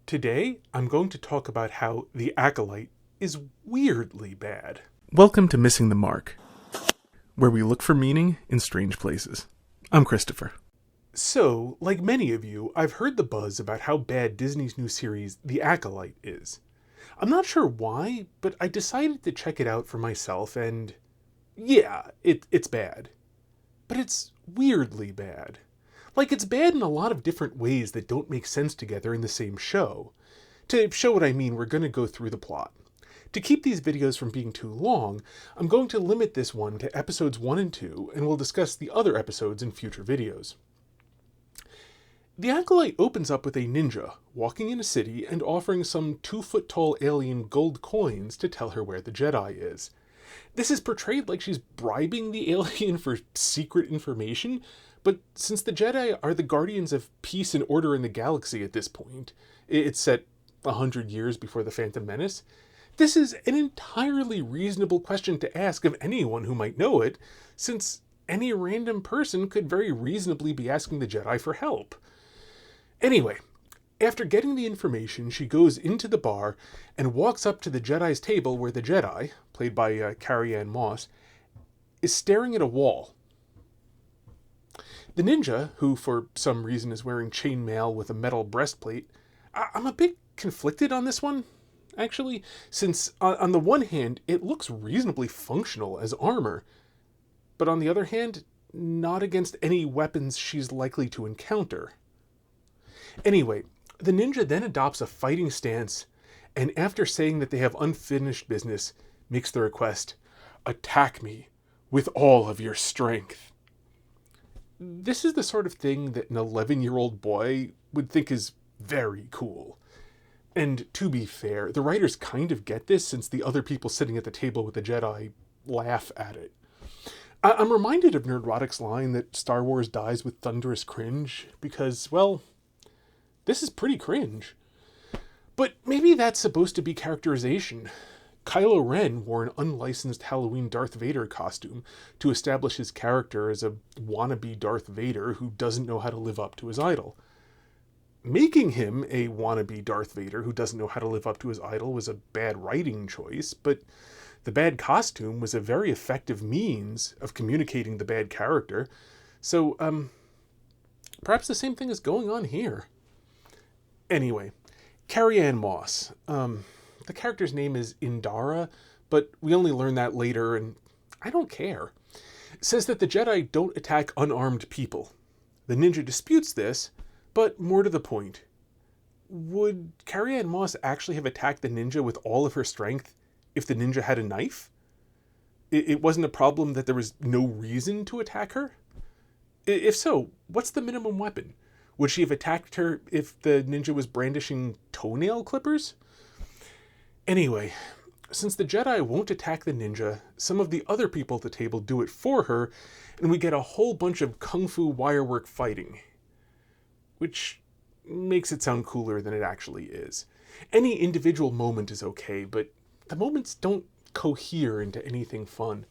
Today, I'm going to talk about how the Acolyte is weirdly bad. Welcome to Missing the Mark, where we look for meaning in strange places. I'm Christopher. So, like many of you, I've heard the buzz about how bad Disney's new series, The Acolyte, is. I'm not sure why, but I decided to check it out for myself, and yeah, it's bad. But it's weirdly bad. Like, it's bad in a lot of different ways that don't make sense together in the same show. To show what I mean, we're going to go through the plot. To keep these videos from being too long, I'm going to limit this one to episodes 1 and 2, and we'll discuss the other episodes in future videos. The Acolyte opens up with a ninja walking in a city and offering some 2-foot-tall alien gold coins to tell her where the Jedi is. This is portrayed like she's bribing the alien for secret information, but since the Jedi are the guardians of peace and order in the galaxy at this point, it's set 100 years before the Phantom Menace, this is an entirely reasonable question to ask of anyone who might know it, since any random person could very reasonably be asking the Jedi for help. Anyway, after getting the information, she goes into the bar and walks up to the Jedi's table where the Jedi, played by Carrie-Anne Moss, is staring at a wall. The ninja, who for some reason is wearing chainmail with a metal breastplate, I'm a bit conflicted on this one, actually, since on the one hand, it looks reasonably functional as armor, but on the other hand, not against any weapons she's likely to encounter. Anyway, the ninja then adopts a fighting stance, and after saying that they have unfinished business, makes the request, "Attack me with all of your strength." This is the sort of thing that an 11-year-old boy would think is very cool. And to be fair, the writers kind of get this since the other people sitting at the table with the Jedi laugh at it. I'm reminded of Nerdrotic's line that Star Wars dies with thunderous cringe because, well, this is pretty cringe. But maybe that's supposed to be characterization. Kylo Ren wore an unlicensed Halloween Darth Vader costume to establish his character as a wannabe Darth Vader who doesn't know how to live up to his idol. Making him a wannabe Darth Vader who doesn't know how to live up to his idol was a bad writing choice, but the bad costume was a very effective means of communicating the bad character. So, perhaps the same thing is going on here. Anyway, Carrie-Anne Moss. The character's name is Indara, but we only learn that later, and I don't care. It says that the Jedi don't attack unarmed people. The ninja disputes this, but more to the point. Would Carrie-Anne Moss actually have attacked the ninja with all of her strength if the ninja had a knife? It wasn't a problem that there was no reason to attack her? If so, what's the minimum weapon? Would she have attacked her if the ninja was brandishing toenail clippers? Anyway, since the Jedi won't attack the ninja, some of the other people at the table do it for her, and we get a whole bunch of kung fu wirework fighting. Which makes it sound cooler than it actually is. Any individual moment is okay, but the moments don't cohere into anything fun.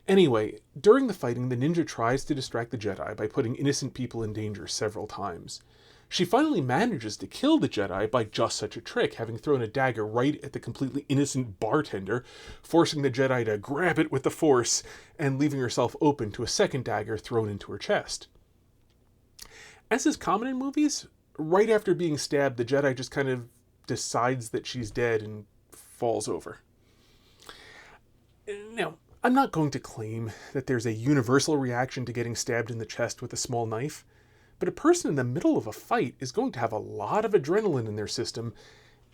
Anyway, during the fighting, the ninja tries to distract the Jedi by putting innocent people in danger several times. She finally manages to kill the Jedi by just such a trick, having thrown a dagger right at the completely innocent bartender, forcing the Jedi to grab it with the Force, and leaving herself open to a second dagger thrown into her chest. As is common in movies, right after being stabbed, the Jedi just kind of decides that she's dead and falls over. Now, I'm not going to claim that there's a universal reaction to getting stabbed in the chest with a small knife, but a person in the middle of a fight is going to have a lot of adrenaline in their system,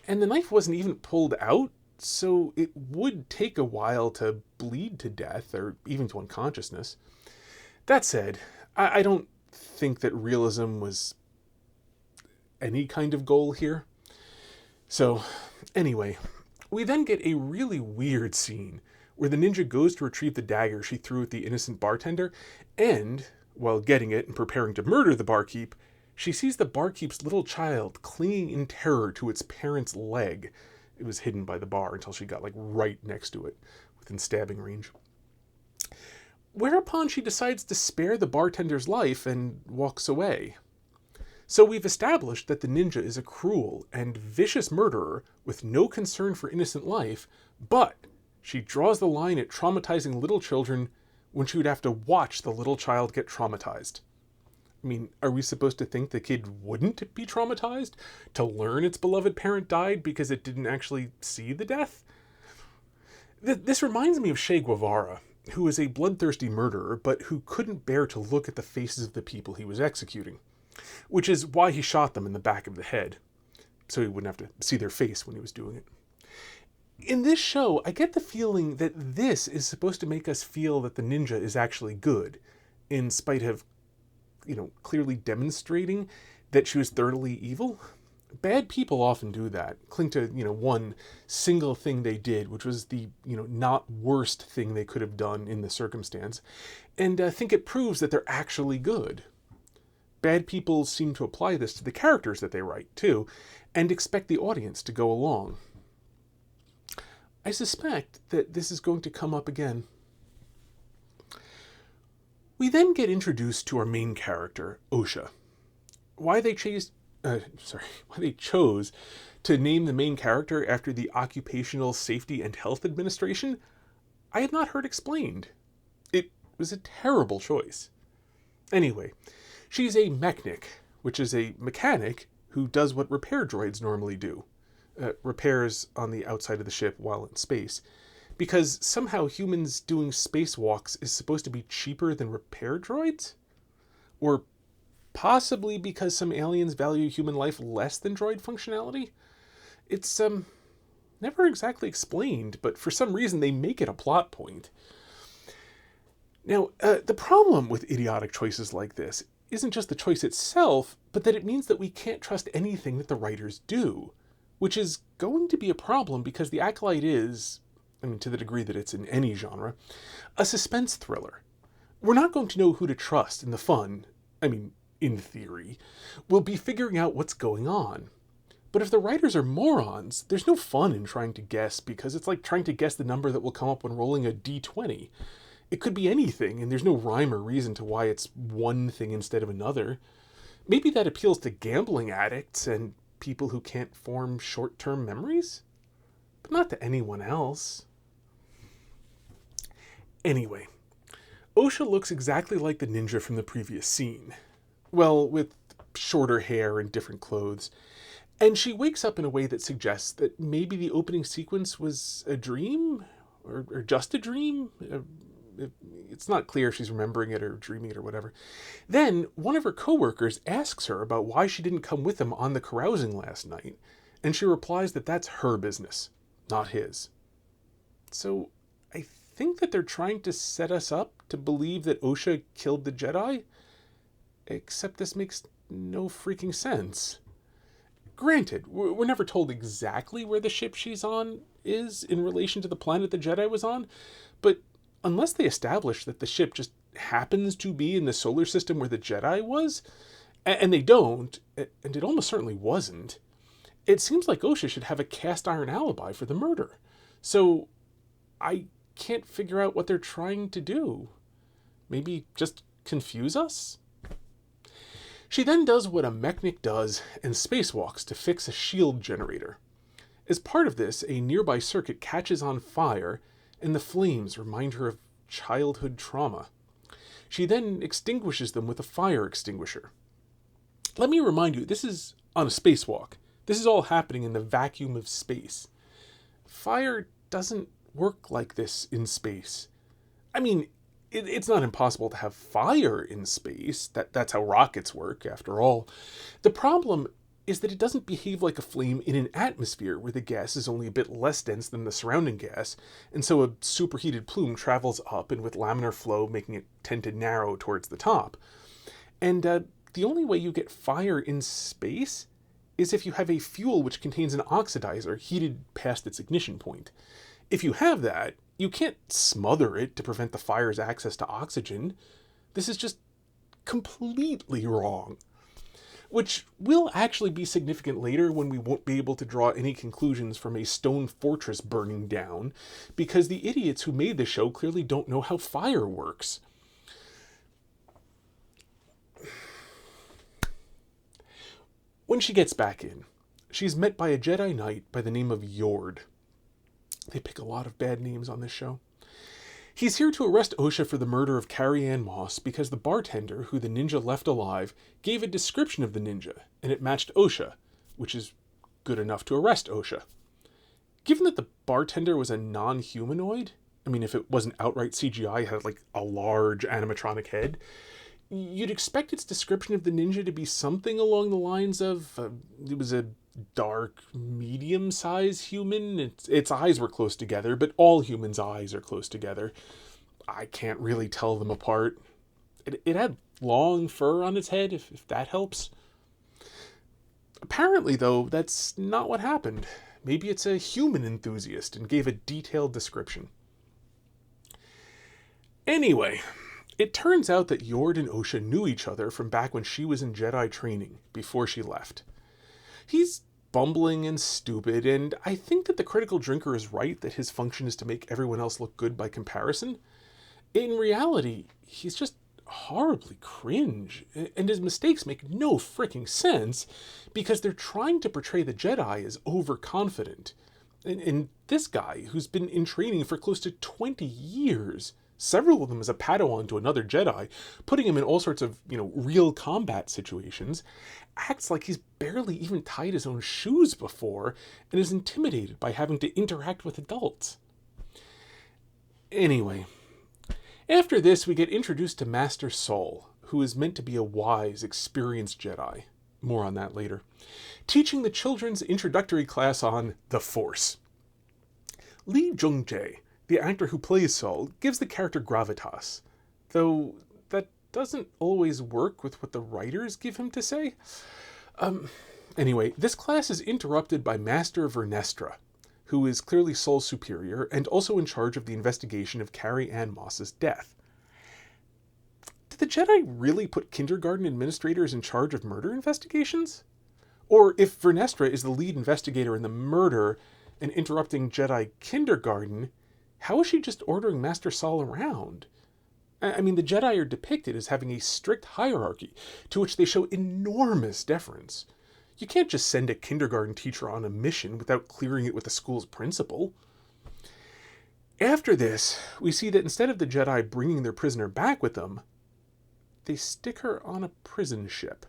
and the knife wasn't even pulled out, so it would take a while to bleed to death, or even to unconsciousness. That said, I don't think that realism was any kind of goal here. So, anyway, we then get a really weird scene where the ninja goes to retrieve the dagger she threw at the innocent bartender, and, while getting it and preparing to murder the barkeep, she sees the barkeep's little child clinging in terror to its parent's leg. It was hidden by the bar until she got right next to it, within stabbing range. Whereupon she decides to spare the bartender's life and walks away. So we've established that the ninja is a cruel and vicious murderer with no concern for innocent life, but she draws the line at traumatizing little children when she would have to watch the little child get traumatized. I mean, are we supposed to think the kid wouldn't be traumatized to learn its beloved parent died because it didn't actually see the death? This reminds me of Che Guevara, who was a bloodthirsty murderer, but who couldn't bear to look at the faces of the people he was executing, which is why he shot them in the back of the head, so he wouldn't have to see their face when he was doing it. In this show, I get the feeling that this is supposed to make us feel that the ninja is actually good, in spite of, clearly demonstrating that she was thoroughly evil. Bad people often do that, cling to, one single thing they did, which was the, not worst thing they could have done in the circumstance, and think it proves that they're actually good. Bad people seem to apply this to the characters that they write, too, and expect the audience to go along. I suspect that this is going to come up again. We then get introduced to our main character, OSHA. Why they chose to name the main character after the Occupational Safety and Health Administration, I have not heard explained. It was a terrible choice. Anyway, she's a mechanic, which is a mechanic who does what repair droids normally do. Repairs on the outside of the ship while in space. Because somehow humans doing spacewalks is supposed to be cheaper than repair droids? Or possibly because some aliens value human life less than droid functionality? It's never exactly explained, but for some reason they make it a plot point. Now, the problem with idiotic choices like this isn't just the choice itself, but that it means that we can't trust anything that the writers do, which is going to be a problem because the Acolyte is, to the degree that it's in any genre, a suspense thriller. We're not going to know who to trust, and the fun, in theory, will be figuring out what's going on. But if the writers are morons, there's no fun in trying to guess, because it's like trying to guess the number that will come up when rolling a d20. It could be anything, and there's no rhyme or reason to why it's one thing instead of another. Maybe that appeals to gambling addicts and people who can't form short-term memories, but not to anyone else. Anyway, OSHA looks exactly like the ninja from the previous scene. Well, with shorter hair and different clothes. And she wakes up in a way that suggests that maybe the opening sequence was a dream? Or just a dream? It's not clear if she's remembering it or dreaming it or whatever. Then, one of her coworkers asks her about why she didn't come with them on the carousing last night, and she replies that that's her business, not his. So, I think that they're trying to set us up to believe that OSHA killed the Jedi, except this makes no freaking sense. Granted, we're never told exactly where the ship she's on is in relation to the planet the Jedi was on, but unless they establish that the ship just happens to be in the solar system where the Jedi was, and they don't, and it almost certainly wasn't, it seems like OSHA should have a cast iron alibi for the murder. So I can't figure out what they're trying to do. Maybe just confuse us? She then does what a mechanic does and spacewalks to fix a shield generator. As part of this, a nearby circuit catches on fire, and the flames remind her of childhood trauma. She then extinguishes them with a fire extinguisher. Let me remind you, this is on a spacewalk. This is all happening in the vacuum of space. Fire doesn't work like this in space. It's not impossible to have fire in space. That's how rockets work, after all. The problem is that it doesn't behave like a flame in an atmosphere where the gas is only a bit less dense than the surrounding gas, and so a superheated plume travels up and with laminar flow making it tend to narrow towards the top. And the only way you get fire in space is if you have a fuel which contains an oxidizer heated past its ignition point. If you have that, you can't smother it to prevent the fire's access to oxygen. This is just completely wrong. Which will actually be significant later when we won't be able to draw any conclusions from a stone fortress burning down, because the idiots who made the show clearly don't know how fire works. When she gets back in, she's met by a Jedi Knight by the name of Yord. They pick a lot of bad names on this show. He's here to arrest OSHA for the murder of Carrie Ann Moss because the bartender who the ninja left alive gave a description of the ninja, and it matched OSHA, which is good enough to arrest OSHA. Given that the bartender was a non-humanoid, I mean, if it wasn't outright CGI, it had like a large animatronic head, you'd expect its description of the ninja to be something along the lines of, it was a dark, medium-sized human. Its eyes were close together, but all humans' eyes are close together. I can't really tell them apart. It had long fur on its head, if that helps. Apparently, though, that's not what happened. Maybe it's a human enthusiast and gave a detailed description. Anyway, it turns out that Yord and OSHA knew each other from back when she was in Jedi training, before she left. He's bumbling and stupid, and I think that the critical drinker is right that his function is to make everyone else look good by comparison. In reality, he's just horribly cringe, and his mistakes make no freaking sense because they're trying to portray the Jedi as overconfident. And this guy, who's been in training for close to 20 years, several of them as a Padawan to another Jedi, putting him in all sorts of, real combat situations, acts like he's barely even tied his own shoes before and is intimidated by having to interact with adults. Anyway, after this we get introduced to Master Saul, who is meant to be a wise, experienced Jedi. More on that later. Teaching the children's introductory class on the Force. Lee Jung-jae, the actor who plays Saul, gives the character gravitas, though that doesn't always work with what the writers give him to say. Anyway, this class is interrupted by Master Vernestra, who is clearly Saul's superior and also in charge of the investigation of Carrie Ann Moss's death. Did the Jedi really put kindergarten administrators in charge of murder investigations? Or if Vernestra is the lead investigator in the murder and interrupting Jedi kindergarten, how is she just ordering Master Saul around? I mean, the Jedi are depicted as having a strict hierarchy to which they show enormous deference. You can't just send a kindergarten teacher on a mission without clearing it with the school's principal. After this, we see that instead of the Jedi bringing their prisoner back with them, they stick her on a prison ship.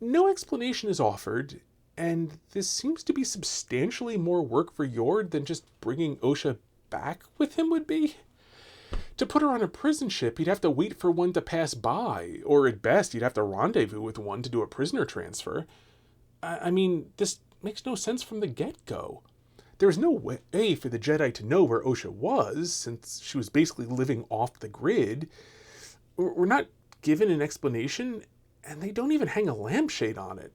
No explanation is offered, and this seems to be substantially more work for Yord than just bringing OSHA back with him would be. To put her on a prison ship, he'd have to wait for one to pass by, or at best, he'd have to rendezvous with one to do a prisoner transfer. I mean, this makes no sense from the get-go. There was no way for the Jedi to know where OSHA was, since she was basically living off the grid. We're not given an explanation, and they don't even hang a lampshade on it.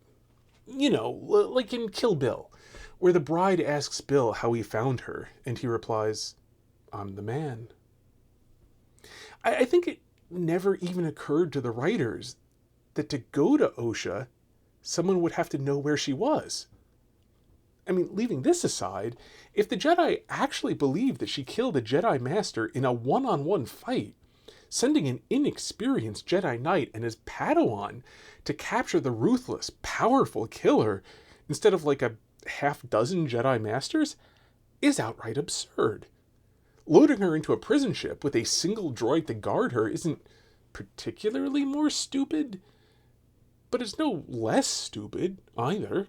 Like in Kill Bill, where the bride asks Bill how he found her, and he replies, "I'm the man." I think it never even occurred to the writers that to go to OSHA, someone would have to know where she was. I mean, leaving this aside, if the Jedi actually believed that she killed a Jedi Master in a one-on-one fight, sending an inexperienced Jedi Knight and his Padawan to capture the ruthless, powerful killer instead of like a half-dozen Jedi Masters is outright absurd. Loading her into a prison ship with a single droid to guard her isn't particularly more stupid, but it's no less stupid either.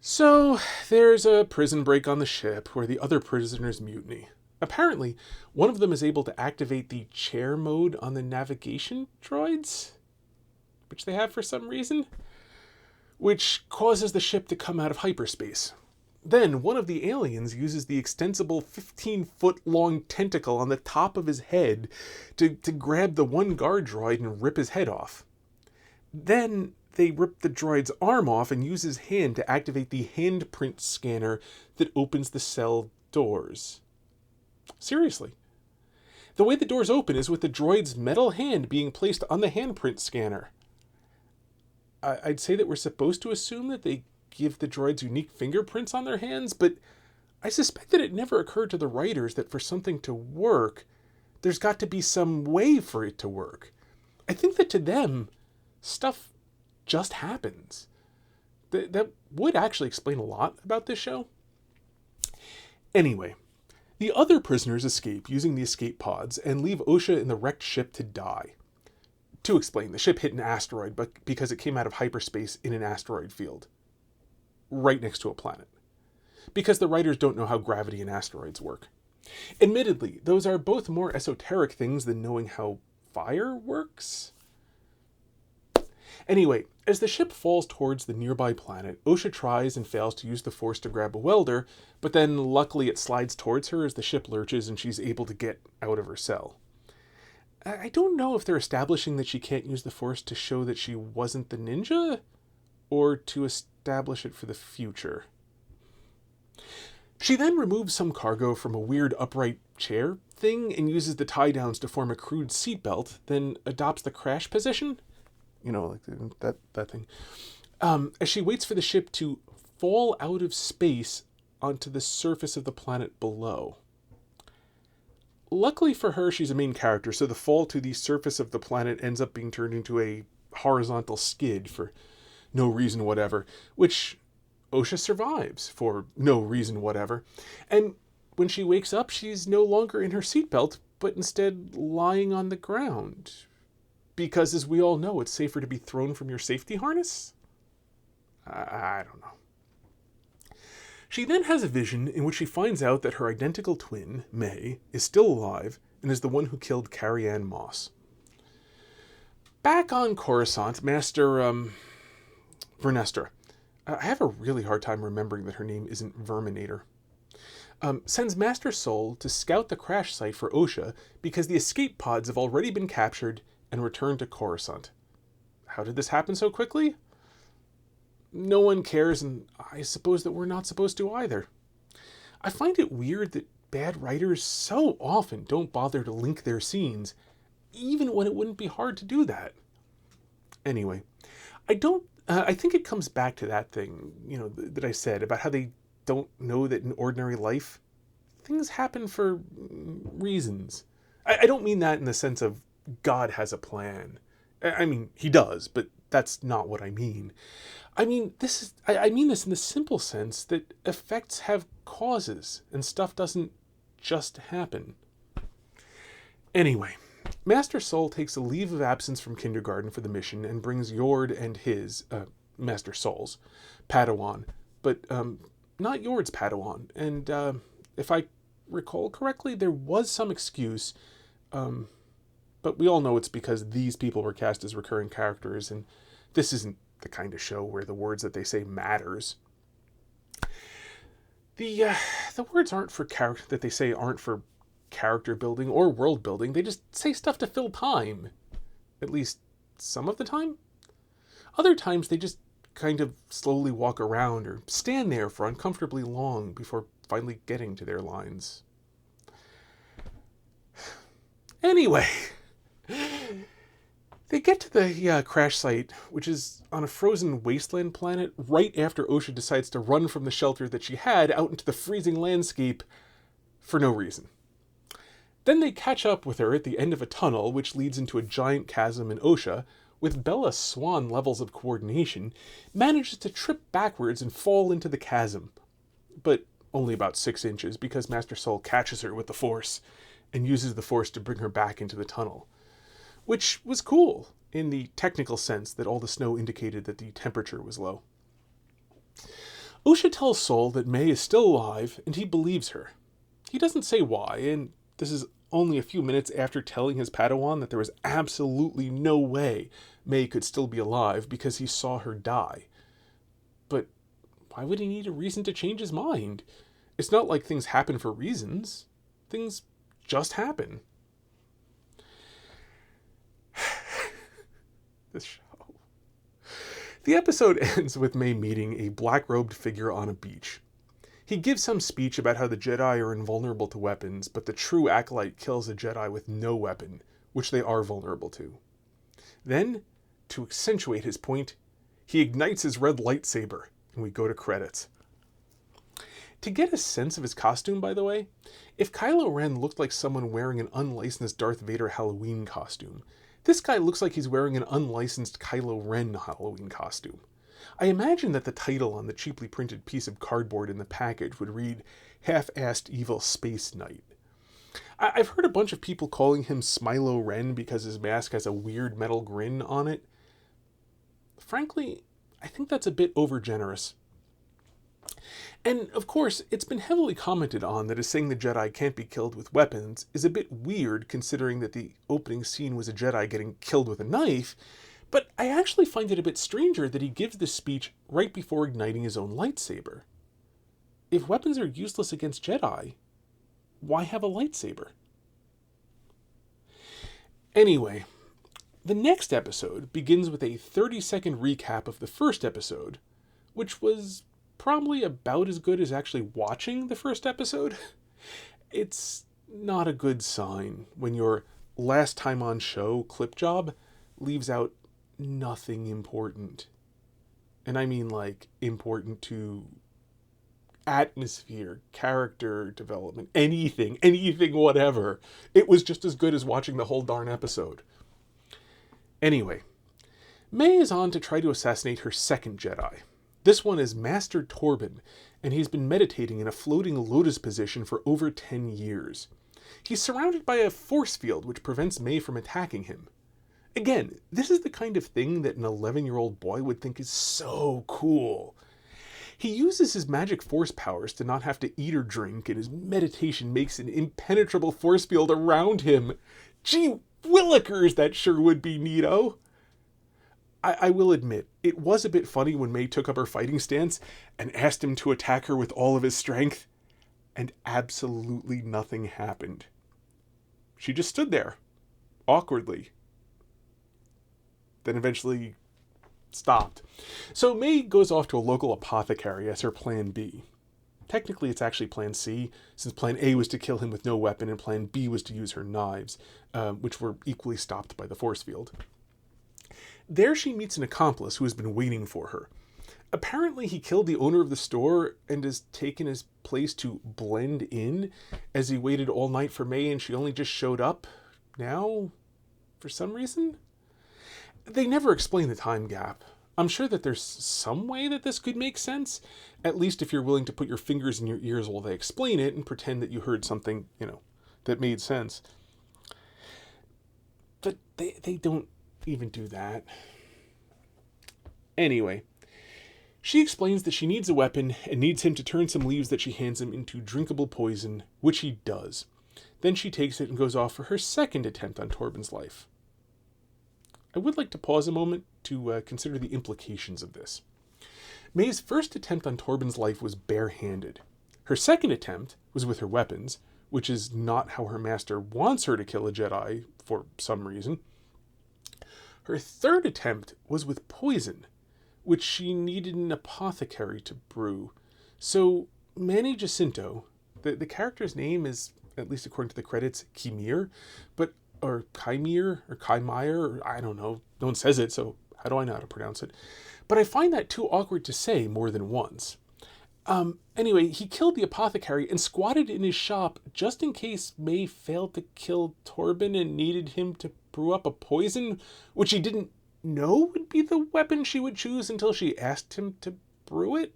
So, there's a prison break on the ship where the other prisoners mutiny. Apparently, one of them is able to activate the chair mode on the navigation droids, which they have for some reason, which causes the ship to come out of hyperspace. Then, one of the aliens uses the extensible 15-foot-long tentacle on the top of his head to grab the one guard droid and rip his head off. Then, they rip the droid's arm off and use his hand to activate the handprint scanner that opens the cell doors. Seriously. The way the doors open is with the droid's metal hand being placed on the handprint scanner. I'd say that we're supposed to assume that they give the droids unique fingerprints on their hands, but I suspect that it never occurred to the writers that for something to work, there's got to be some way for it to work. I think that to them, stuff just happens. That would actually explain a lot about this show. Anyway, the other prisoners escape using the escape pods and leave OSHA in the wrecked ship to die. To explain, the ship hit an asteroid because it came out of hyperspace in an asteroid field, right next to a planet. Because the writers don't know how gravity and asteroids work. Admittedly, those are both more esoteric things than knowing how fire works. Anyway, as the ship falls towards the nearby planet, OSHA tries and fails to use the force to grab a welder, but then luckily it slides towards her as the ship lurches and she's able to get out of her cell. I don't know if they're establishing that she can't use the force to show that she wasn't the ninja, or to establish it for the future. She then removes some cargo from a weird upright chair thing and uses the tie-downs to form a crude seatbelt, then adopts the crash position. You know, like that thing. As she waits for the ship to fall out of space onto the surface of the planet below. Luckily for her, she's a main character, so the fall to the surface of the planet ends up being turned into a horizontal skid for no reason whatever, which OSHA survives for no reason whatever. And when she wakes up, she's no longer in her seatbelt, but instead lying on the ground. Because, as we all know, it's safer to be thrown from your safety harness? I don't know. She then has a vision in which she finds out that her identical twin, May, is still alive and is the one who killed Carrie Ann Moss. Back on Coruscant, Master, Vernestra, I have a really hard time remembering that her name isn't Verminator, sends Master Saul to scout the crash site for OSHA because the escape pods have already been captured and returned to Coruscant. How did this happen so quickly? No one cares, and I suppose that we're not supposed to either. I find it weird that bad writers so often don't bother to link their scenes, even when it wouldn't be hard to do that. Anyway, I think it comes back to that thing, that I said about how they don't know that in ordinary life, things happen for reasons. I don't mean that in the sense of God has a plan. I mean, he does, but that's not what I mean. I mean this in the simple sense that effects have causes and stuff doesn't just happen. Anyway, Master Saul takes a leave of absence from kindergarten for the mission and brings Yord and his, Master Saul's, Padawan, but not Yord's Padawan. And if I recall correctly, there was some excuse, but we all know it's because these people were cast as recurring characters, and this isn't the kind of show where the words that they say matters. The words aren't for character that they say aren't for character building or world building. They just say stuff to fill time. At least some of the time. Other times they just kind of slowly walk around or stand there for uncomfortably long before finally getting to their lines. Anyway, they get to the crash site, which is on a frozen wasteland planet, right after OSHA decides to run from the shelter that she had out into the freezing landscape for no reason. Then they catch up with her at the end of a tunnel, which leads into a giant chasm, and OSHA, with Bella's swan levels of coordination, manages to trip backwards and fall into the chasm. But only about 6 inches, because Master Saul catches her with the Force, and uses the Force to bring her back into the tunnel. Which was cool, in the technical sense that all the snow indicated that the temperature was low. OSHA tells Saul that May is still alive, and he believes her. He doesn't say why, and this is only a few minutes after telling his Padawan that there was absolutely no way May could still be alive because he saw her die. But why would he need a reason to change his mind? It's not like things happen for reasons. Things just happen. This show. The episode ends with May meeting a black-robed figure on a beach. He gives some speech about how the Jedi are invulnerable to weapons, but the true Acolyte kills a Jedi with no weapon, which they are vulnerable to. Then, to accentuate his point, he ignites his red lightsaber, and we go to credits. To get a sense of his costume, by the way, if Kylo Ren looked like someone wearing an unlicensed Darth Vader Halloween costume, This guy looks like he's wearing an unlicensed Kylo Ren Halloween costume. I imagine that the title on the cheaply printed piece of cardboard in the package would read, Half-Assed Evil Space Knight. I've heard a bunch of people calling him Smilo Ren because his mask has a weird metal grin on it. Frankly, I think that's a bit overgenerous. And, of course, it's been heavily commented on that saying the Jedi can't be killed with weapons is a bit weird considering that the opening scene was a Jedi getting killed with a knife, but I actually find it a bit stranger that he gives this speech right before igniting his own lightsaber. If weapons are useless against Jedi, why have a lightsaber? Anyway, the next episode begins with a 30-second recap of the first episode, which was probably about as good as actually watching the first episode. It's not a good sign when your last time on show clip job leaves out nothing important. And I mean like important to atmosphere, character development, anything, whatever. It was just as good as watching the whole darn episode. Anyway, May is on to try to assassinate her second Jedi. This one is Master Torben, and he's been meditating in a floating lotus position for over 10 years. He's surrounded by a force field which prevents May from attacking him. Again, this is the kind of thing that an 11-year-old boy would think is so cool. He uses his magic force powers to not have to eat or drink, and his meditation makes an impenetrable force field around him. Gee willikers, that sure would be neato. I will admit, it was a bit funny when May took up her fighting stance and asked him to attack her with all of his strength, and absolutely nothing happened. She just stood there, awkwardly. Then eventually stopped. So May goes off to a local apothecary as her plan B. Technically, it's actually plan C, since plan A was to kill him with no weapon, and plan B was to use her knives, which were equally stopped by the force field. There she meets an accomplice who has been waiting for her. Apparently he killed the owner of the store and has taken his place to blend in as he waited all night for May and she only just showed up now for some reason. They never explain the time gap. I'm sure that there's some way that this could make sense, at least if you're willing to put your fingers in your ears while they explain it and pretend that you heard something, that made sense. But they don't even do that. Anyway, she explains that she needs a weapon and needs him to turn some leaves that she hands him into drinkable poison, which he does. Then she takes it and goes off for her second attempt on Torben's life. I would like to pause a moment to consider the implications of this. May's first attempt on Torben's life was barehanded. Her second attempt was with her weapons, which is not how her master wants her to kill a Jedi for some reason. Her third attempt was with poison, which she needed an apothecary to brew. So Manny Jacinto, the character's name is, at least according to the credits, Kimir, or Kymir, or Kymire, or I don't know. No one says it, so how do I know how to pronounce it? But I find that too awkward to say more than once. Anyway, he killed the apothecary and squatted in his shop just in case May failed to kill Torben and needed him to brew up a poison, which he didn't know would be the weapon she would choose until she asked him to brew it.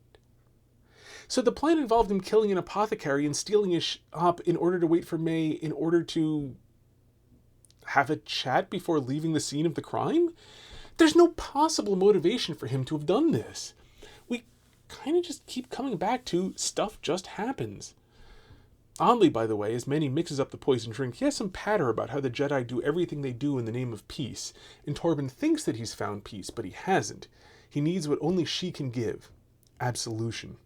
So the plan involved him killing an apothecary and stealing his shop in order to wait for May in order to have a chat before leaving the scene of the crime? There's no possible motivation for him to have done this. We kind of just keep coming back to stuff just happens. Oddly, by the way, as Manny mixes up the poison drink, he has some patter about how the Jedi do everything they do in the name of peace, and Torben thinks that he's found peace, but he hasn't. He needs what only she can give, absolution.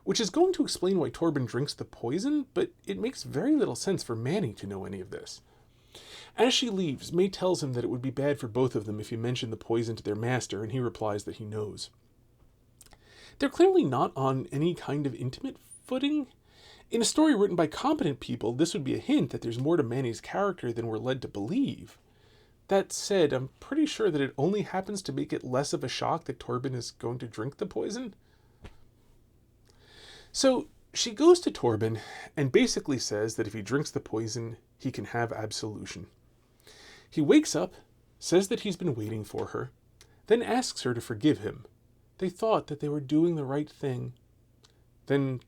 Which is going to explain why Torben drinks the poison, but it makes very little sense for Manny to know any of this. As she leaves, May tells him that it would be bad for both of them if he mentioned the poison to their master, and he replies that he knows. They're clearly not on any kind of intimate footing. In a story written by competent people, this would be a hint that there's more to Manny's character than we're led to believe. That said, I'm pretty sure that it only happens to make it less of a shock that Torben is going to drink the poison. So she goes to Torben and basically says that if he drinks the poison, he can have absolution. He wakes up says that he's been waiting for her, then asks her to forgive him. They thought that they were doing the right thing. Then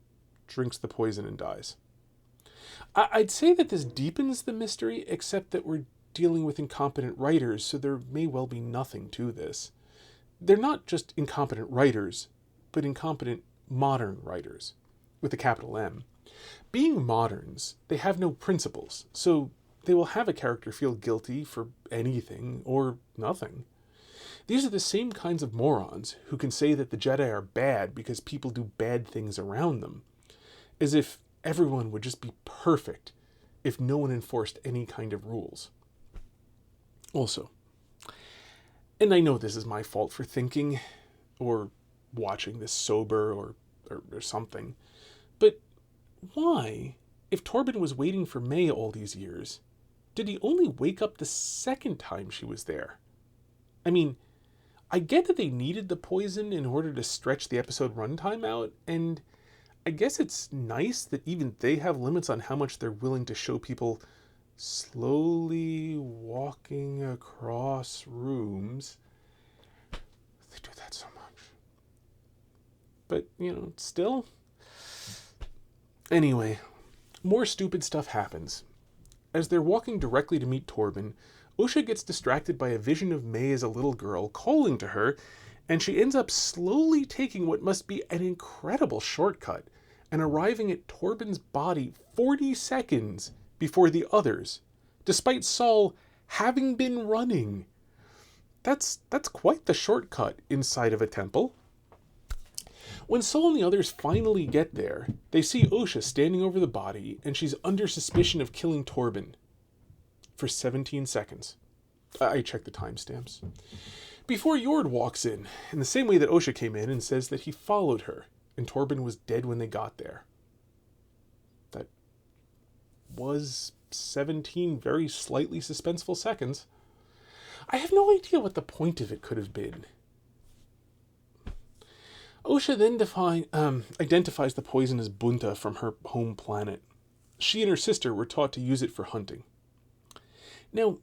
drinks the poison and dies. I'd say that this deepens the mystery, except that we're dealing with incompetent writers, so there may well be nothing to this. They're not just incompetent writers, but incompetent modern writers, with a capital M. Being moderns, they have no principles, so they will have a character feel guilty for anything or nothing. These are the same kinds of morons who can say that the Jedi are bad because people do bad things around them, as if everyone would just be perfect if no one enforced any kind of rules. Also, and I know this is my fault for thinking, or watching this sober, or something, but why, if Torben was waiting for May all these years, did he only wake up the second time she was there? I mean, I get that they needed the poison in order to stretch the episode runtime out, and I guess it's nice that even they have limits on how much they're willing to show people slowly walking across rooms. They do that so much. But, still. Anyway, more stupid stuff happens. As they're walking directly to meet Torben, OSHA gets distracted by a vision of May as a little girl calling to her, and she ends up slowly taking what must be an incredible shortcut and arriving at Torben's body 40 seconds before the others, despite Saul having been running. That's quite the shortcut inside of a temple. When Saul and the others finally get there, they see OSHA standing over the body, and she's under suspicion of killing Torben for 17 seconds. I checked the timestamps. Before Yord walks in the same way that OSHA came in and says that he followed her, and Torben was dead when they got there. That was 17 very slightly suspenseful seconds. I have no idea what the point of it could have been. OSHA then identifies the poison as bunta from her home planet. She and her sister were taught to use it for hunting. Now,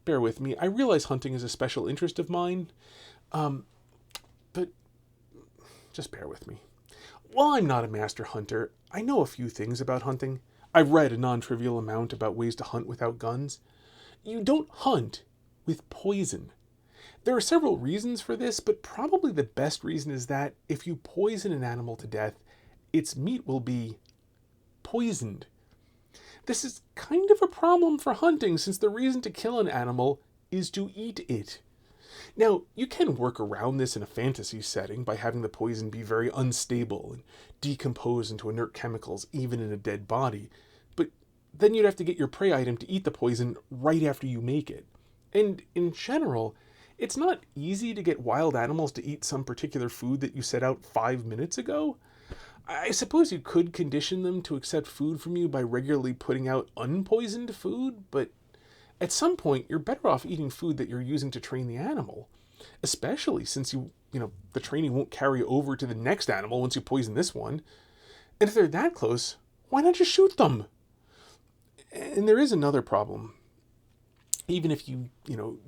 bear with me, I realize hunting is a special interest of mine, but just bear with me. While I'm not a master hunter, I know a few things about hunting. I've read a non-trivial amount about ways to hunt without guns. You don't hunt with poison. There are several reasons for this, but probably the best reason is that if you poison an animal to death, its meat will be poisoned. This is kind of a problem for hunting, since the reason to kill an animal is to eat it. Now, you can work around this in a fantasy setting by having the poison be very unstable and decompose into inert chemicals even in a dead body, but then you'd have to get your prey item to eat the poison right after you make it. And in general, it's not easy to get wild animals to eat some particular food that you set out 5 minutes ago. I suppose you could condition them to accept food from you by regularly putting out unpoisoned food, but at some point you're better off eating food that you're using to train the animal, especially since the training won't carry over to the next animal once you poison this one. And if they're that close, why not just shoot them? And there is another problem. Even if you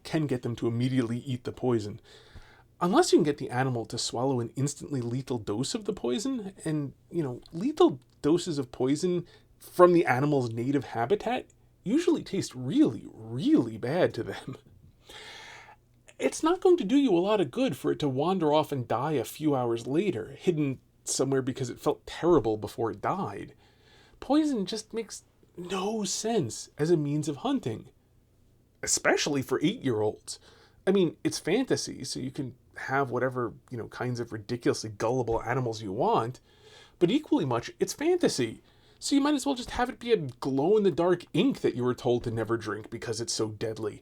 can get them to immediately eat the poison, unless you can get the animal to swallow an instantly lethal dose of the poison, and, lethal doses of poison from the animal's native habitat usually taste really, really bad to them. It's not going to do you a lot of good for it to wander off and die a few hours later, hidden somewhere because it felt terrible before it died. Poison just makes no sense as a means of hunting, especially for 8-year-olds. I mean, it's fantasy, so you can have whatever, kinds of ridiculously gullible animals you want, but equally much, it's fantasy. So you might as well just have it be a glow-in-the-dark ink that you were told to never drink because it's so deadly.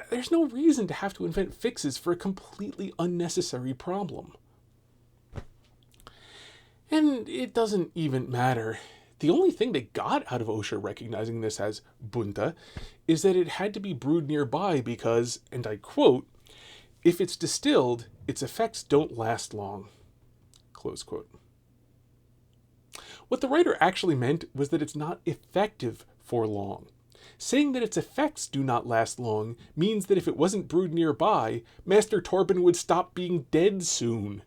There's no reason to have to invent fixes for a completely unnecessary problem. And it doesn't even matter. The only thing they got out of OSHA recognizing this as bunta is that it had to be brewed nearby because, and I quote, "if it's distilled, its effects don't last long." Close quote. What the writer actually meant was that it's not effective for long. Saying that its effects do not last long means that if it wasn't brewed nearby, Master Torben would stop being dead soon.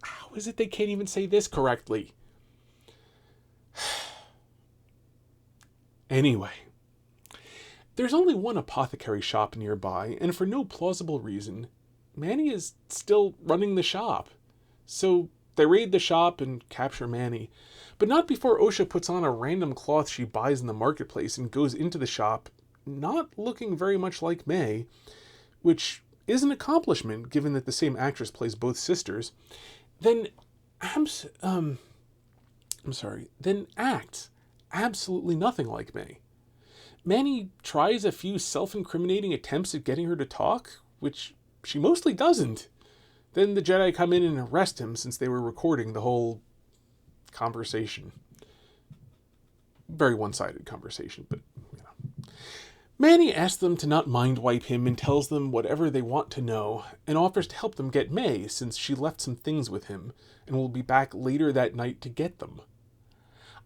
How is it they can't even say this correctly? Anyway, there's only one apothecary shop nearby, and for no plausible reason, Manny is still running the shop. So they raid the shop and capture Manny, but not before OSHA puts on a random cloth she buys in the marketplace and goes into the shop, not looking very much like May, which is an accomplishment given that the same actress plays both sisters, then acts absolutely nothing like May. Manny tries a few self-incriminating attempts at getting her to talk, which she mostly doesn't. Then the Jedi come in and arrest him since they were recording the whole conversation. Very one-sided conversation, but you know. Manny asks them to not mind wipe him and tells them whatever they want to know, and offers to help them get May since she left some things with him and will be back later that night to get them.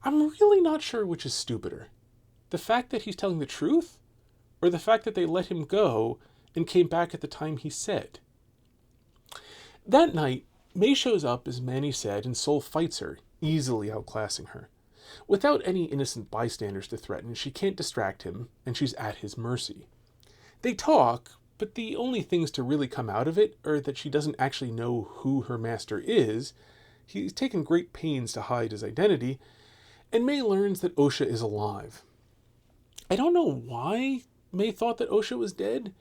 I'm really not sure which is stupider. The fact that he's telling the truth, or the fact that they let him go and came back at the time he said. That night, May shows up as Manny said, and Saul fights her, easily outclassing her. Without any innocent bystanders to threaten, she can't distract him, and she's at his mercy. They talk, but the only things to really come out of it are that she doesn't actually know who her master is. He's taken great pains to hide his identity, and May learns that OSHA is alive. I don't know why May thought that OSHA was dead.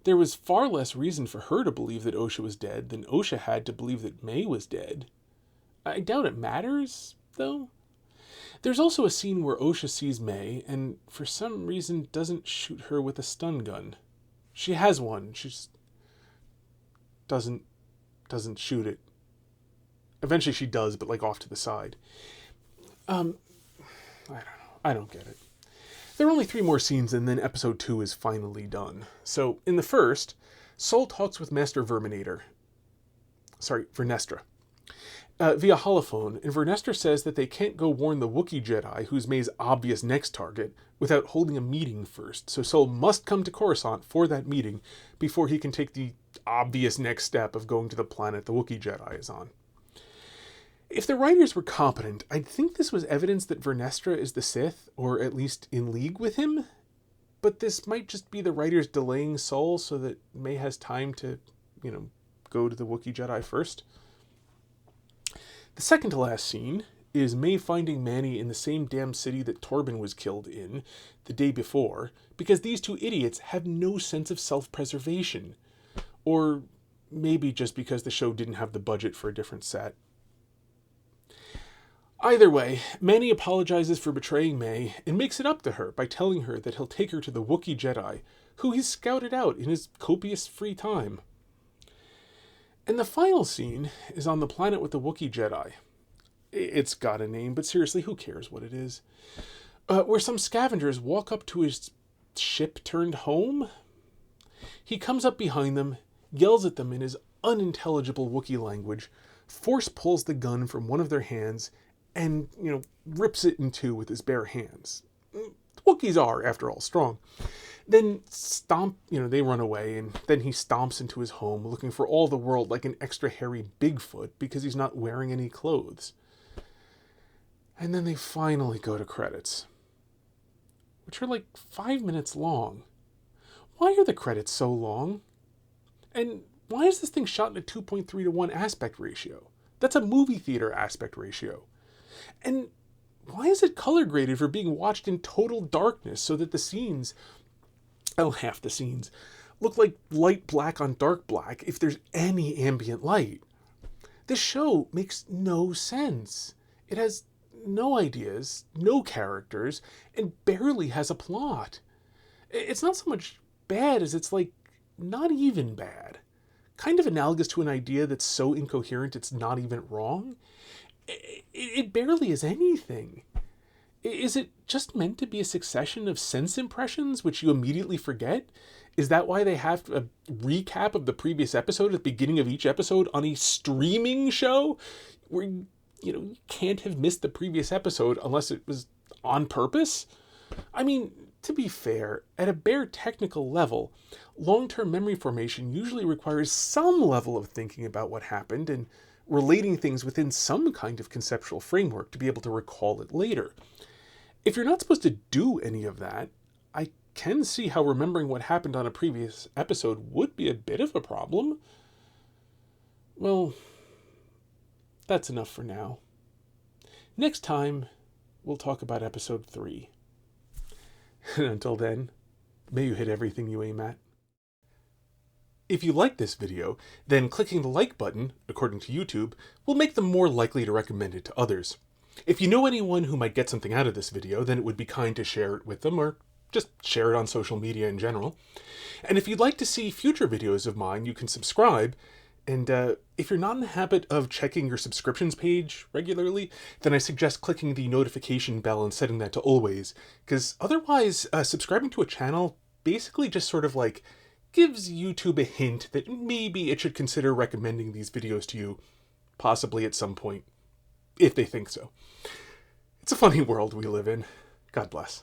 There was far less reason for her to believe that OSHA was dead than OSHA had to believe that May was dead. I doubt it matters, though. There's also a scene where OSHA sees May and for some reason doesn't shoot her with a stun gun. She has one, she just doesn't shoot it. Eventually she does, but like off to the side. I don't know. I don't get it. There are only 3 more scenes and then episode 2 is finally done. So, in the first, Saul talks with Master Vernestra, via holophone, and Vernestra says that they can't go warn the Wookiee Jedi, who's May's obvious next target, without holding a meeting first. So Saul must come to Coruscant for that meeting before he can take the obvious next step of going to the planet the Wookiee Jedi is on. If the writers were competent, I'd think this was evidence that Vernestra is the Sith, or at least in league with him. But this might just be the writers delaying Saul so that May has time to, go to the Wookiee Jedi first. The second to last scene is May finding Manny in the same damn city that Torben was killed in the day before, because these 2 idiots have no sense of self-preservation. Or maybe just because the show didn't have the budget for a different set. Either way, Manny apologizes for betraying May and makes it up to her by telling her that he'll take her to the Wookiee Jedi, who he's scouted out in his copious free time. And the final scene is on the planet with the Wookiee Jedi. It's got a name, but seriously, who cares what it is? Where some scavengers walk up to his ship turned home. He comes up behind them, yells at them in his unintelligible Wookiee language, force pulls the gun from one of their hands, and, rips it in 2 with his bare hands. Wookiees are, after all, strong. Then they run away, and then he stomps into his home, looking for all the world like an extra hairy Bigfoot because he's not wearing any clothes. And then they finally go to credits, which are like 5 minutes long. Why are the credits so long? And why is this thing shot in a 2.3:1 aspect ratio? That's a movie theater aspect ratio. And why is it color graded for being watched in total darkness so that the scenes, half the scenes, look like light black on dark black if there's any ambient light? This show makes no sense. It has no ideas, no characters, and barely has a plot. It's not so much bad as it's like not even bad. Kind of analogous to an idea that's so incoherent it's not even wrong. It barely is anything. Is it just meant to be a succession of sense impressions which you immediately forget? Is that why they have a recap of the previous episode at the beginning of each episode on a streaming show where you can't have missed the previous episode unless it was on purpose? I mean, to be fair, at a bare technical level, long-term memory formation usually requires some level of thinking about what happened and relating things within some kind of conceptual framework to be able to recall it later. If you're not supposed to do any of that, I can see how remembering what happened on a previous episode would be a bit of a problem. Well, that's enough for now. Next time, we'll talk about episode 3. And until then, may you hit everything you aim at. If you like this video, then clicking the like button, according to YouTube, will make them more likely to recommend it to others. If you know anyone who might get something out of this video, then it would be kind to share it with them, or just share it on social media in general. And if you'd like to see future videos of mine, you can subscribe. And if you're not in the habit of checking your subscriptions page regularly, then I suggest clicking the notification bell and setting that to always, because otherwise subscribing to a channel basically just sort of like gives YouTube a hint that maybe it should consider recommending these videos to you, possibly at some point, if they think so. It's a funny world we live in. God bless.